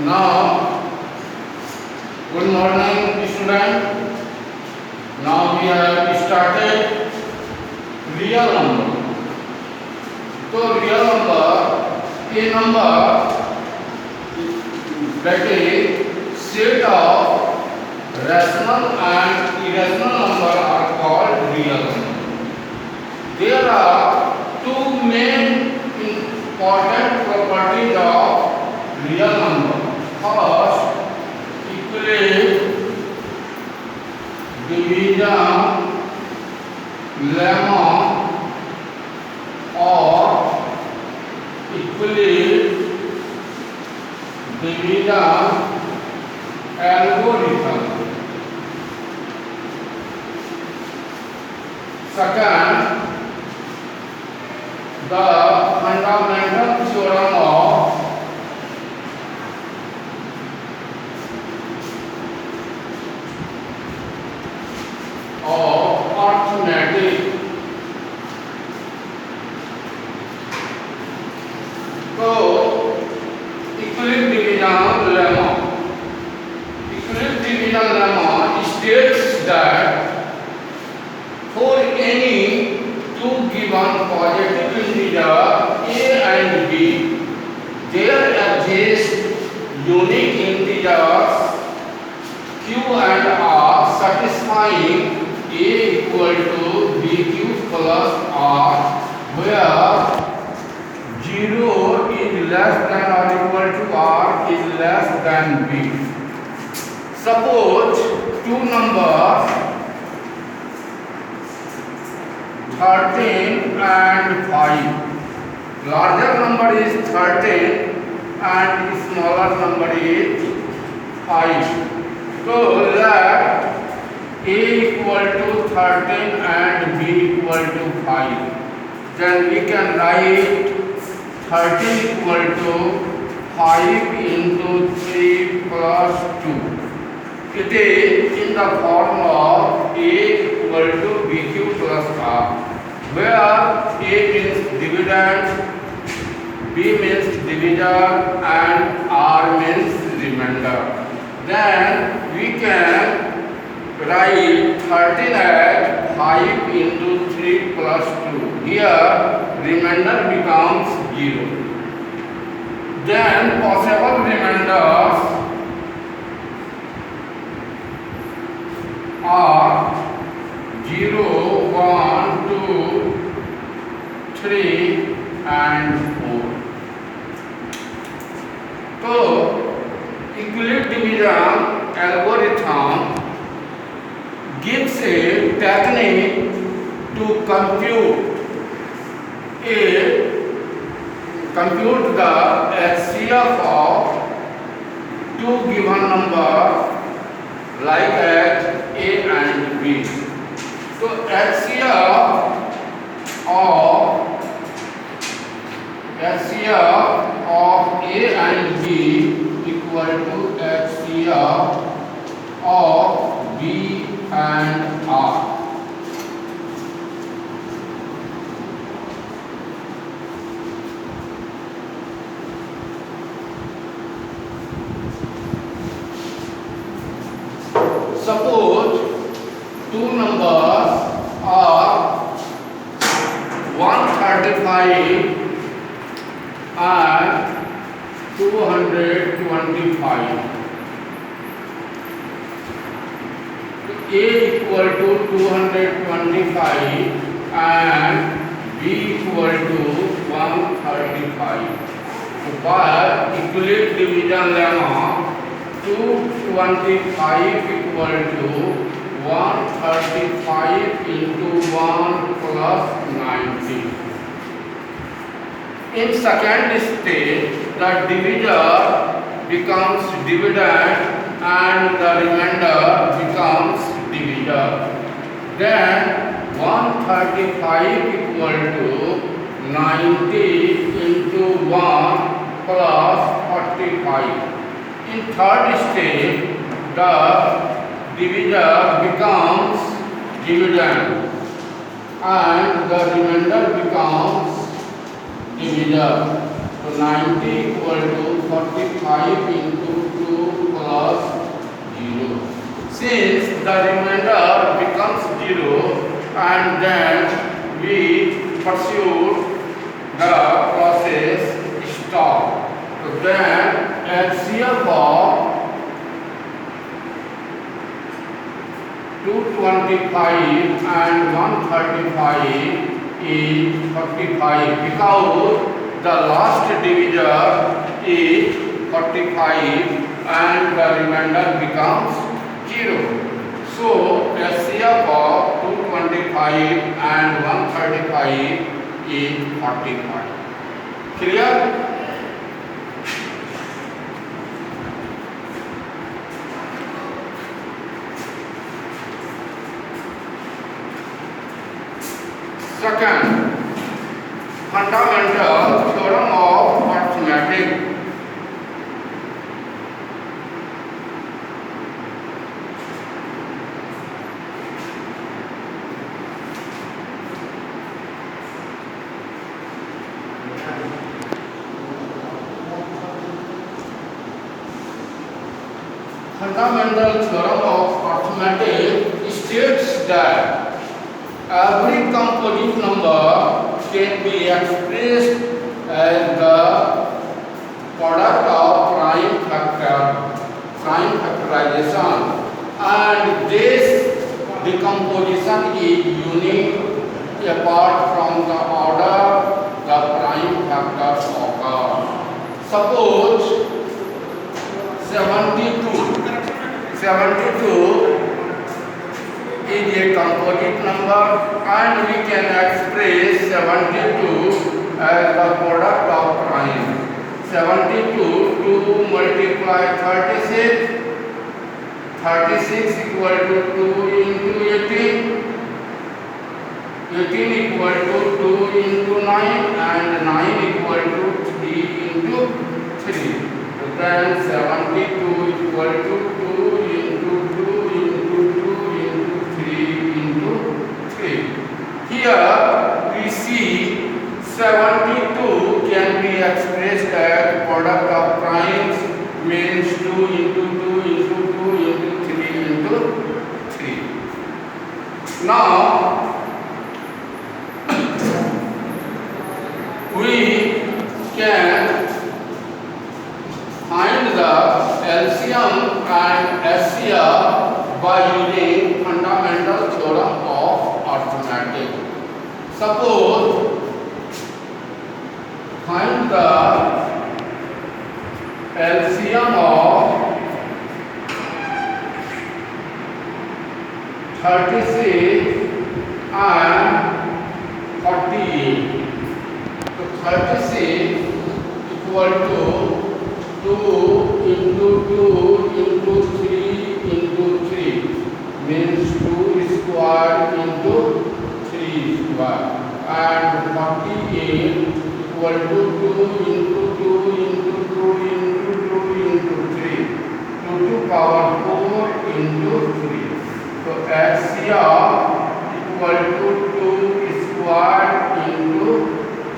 Now, good morning, student. Now we have started real number. So real number, a number that is set of rational and irrational number are called real number. There are two main important properties of real number. First, equilibrium, division, lemma, or equilibrium, division, algorithm. Second, the fundamental theorem of arithmetic. So, equilibrium division lemma. Equilibrium division lemma states that for any two given positive integer a and b, there exist unique integers q and r satisfying a equal to bq plus r, where 0 is less than or equal to r is less than b. Suppose two numbers 13 and 5. Larger number is 13 and smaller number is 5. So let a equal to 13 and b equal to 5. Then we can write 13 equal to 5 into 3 plus 2. It is in the form of a equal to bq plus r, where a means dividend, b means divisor, and r means remainder. Then we can write 13 as 5 into 3 plus 2. Here remainder becomes 0. Then possible remainders are 0, 1, 2, 3 and 4. So, equilibrium division algorithm gives a technique to compute the HCF of two given numbers like as a and b. So HCF of a and b equal to HCF of b and r. Suppose two numbers are 135 and 225. A equal to 225 and B equal to 135. So by equilibrium division lemma, 225 equal to 135 into 1 plus 90. In second stage, the divisor becomes dividend and the remainder becomes divisor. Then 135 equal to 90 into 1 plus 45. In third stage, the divisor becomes dividend and the remainder becomes divisor. So 90 equal to 45 into since the remainder becomes 0, and then we pursue the process stop. So then LCM of 225 and 135 is 45 because the last divisor is 45 and the remainder becomes 0. So LCM of 225 and 135 is 45. Clear? Second, fundamental theorem of arithmetic. Fundamental theorem of arithmetic states that every composite number can be expressed as the product of prime factorization, and this decomposition is unique apart from the order the prime factors occur. Suppose 72 is a composite number, and we can express 72 as the product of prime. 72 to multiply 36, 36 equal to 2 into 18, 18 equal to 2 into 9, and 9 equal to 3 into 3. So then 72 equal to 2 into 2 into 2 into 3 into 3. Here we see 72 can be expressed as product of primes, means 2 into 2 into 2 into 3 into 3. Now we can find the LCM and SCM by using fundamental theorem of arithmetic. Suppose find the LCM of 36 and 48. So 36 equal to 2 into 2 into 3 into 3 means 2 square into 3 square, and 48 equal to 2 into 2 into 2 into 2 into 3 to the power 4 into 3. So LCM equal to 2 square into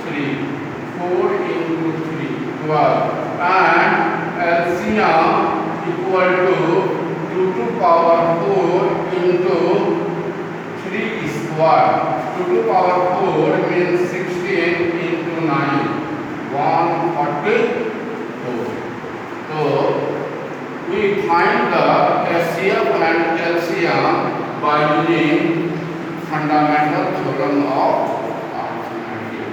3, 4 into 3, 12, and LCM equal to 2 to power 4 into 3 square. 2 to power 4 means 16 into 9, 144. So we find the SCM and LCM by using fundamental theorem of arithmetic.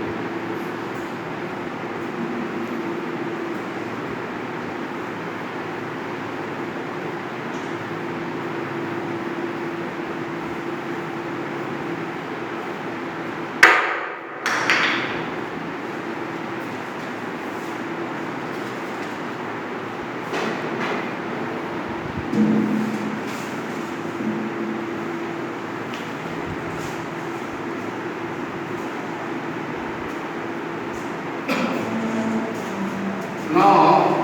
Now,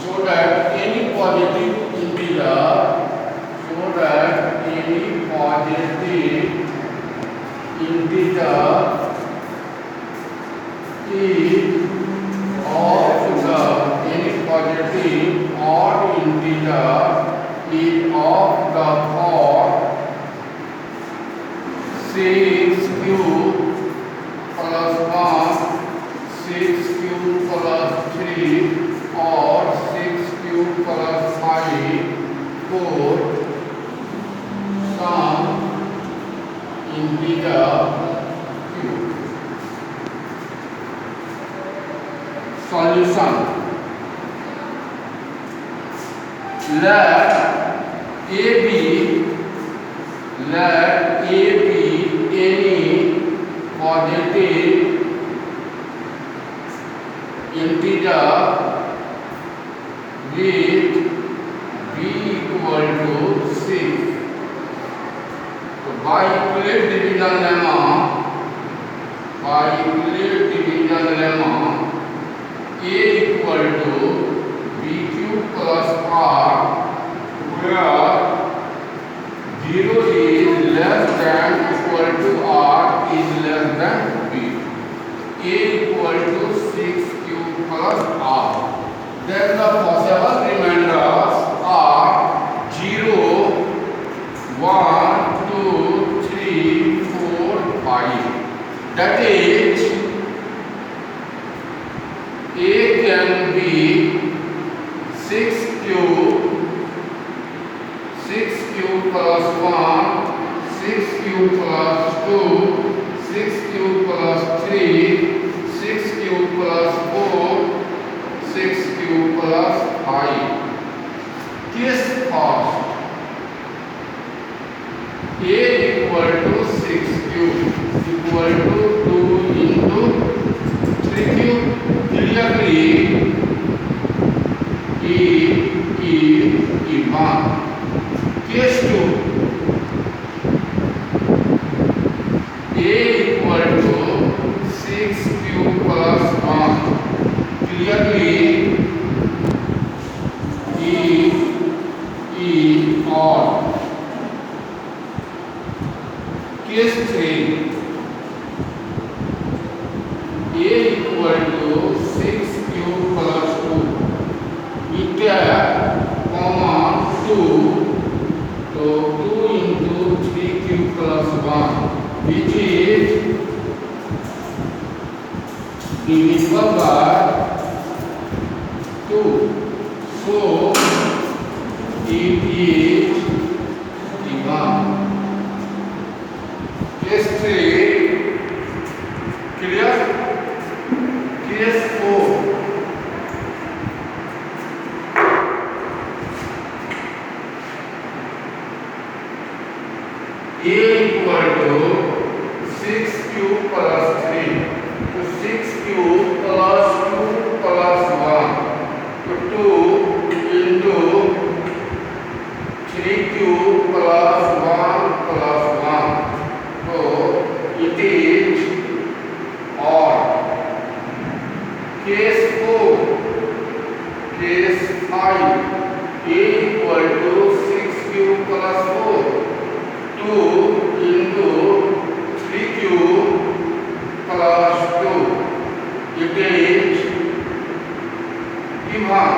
so that any positive integer, so that any positive integer is of the any positive odd integer is of the form 6q plus 1, 6q plus 3 or 6q plus 5 4 some integer q. Solution. Let A be any positive integer with b equal to 6. So by Euclid division lemma, A equal to BQ plus R, where 0 is less than equal to R is less than B. A equal to 6Q plus R. Then the possible remainders are 0, 1, 2, 3, 4, 5. That is, A can be 6Q plus 1, 6Q plus 2, 6Q plus 3, 6Q plus 4, 6Q plus 5. Case first. A equal to 6Q equal to 2 into 3Q. Clearly, E is 1. Case 2. A equal to 6Q plus 1. Clearly, E is odd. Case 3. A equal to 6Q plus 2. We get common 2. So 2 into 3Q plus 1, which is divisible by 2. So it is even. Case 3. Clear? Case 4. A equal to 6Q plus 3. So 6Q plus 2 plus 1. So 2 into 3Q plus 1 plus 1. So it is odd. Case 4. Case 5. A equal to 6Q plus 4. 2 into 3Q plus 2. It is even.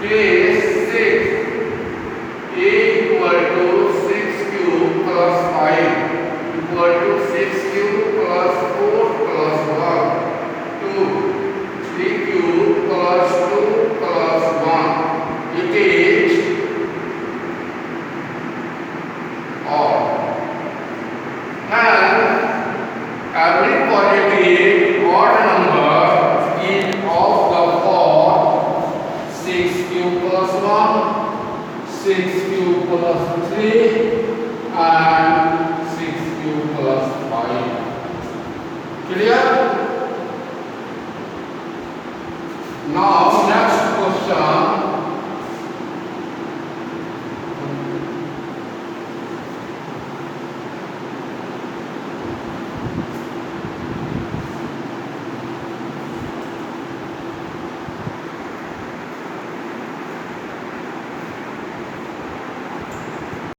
Case 6. A equal to 6Q plus 5 equal to 6Q plus 4 plus 1. 2. 3Q plus 2 plus 1. It is odd. And every positive odd number is of the form 6Q plus 1, 6Q plus 3 and 6Q plus 5. Clear? Now next question.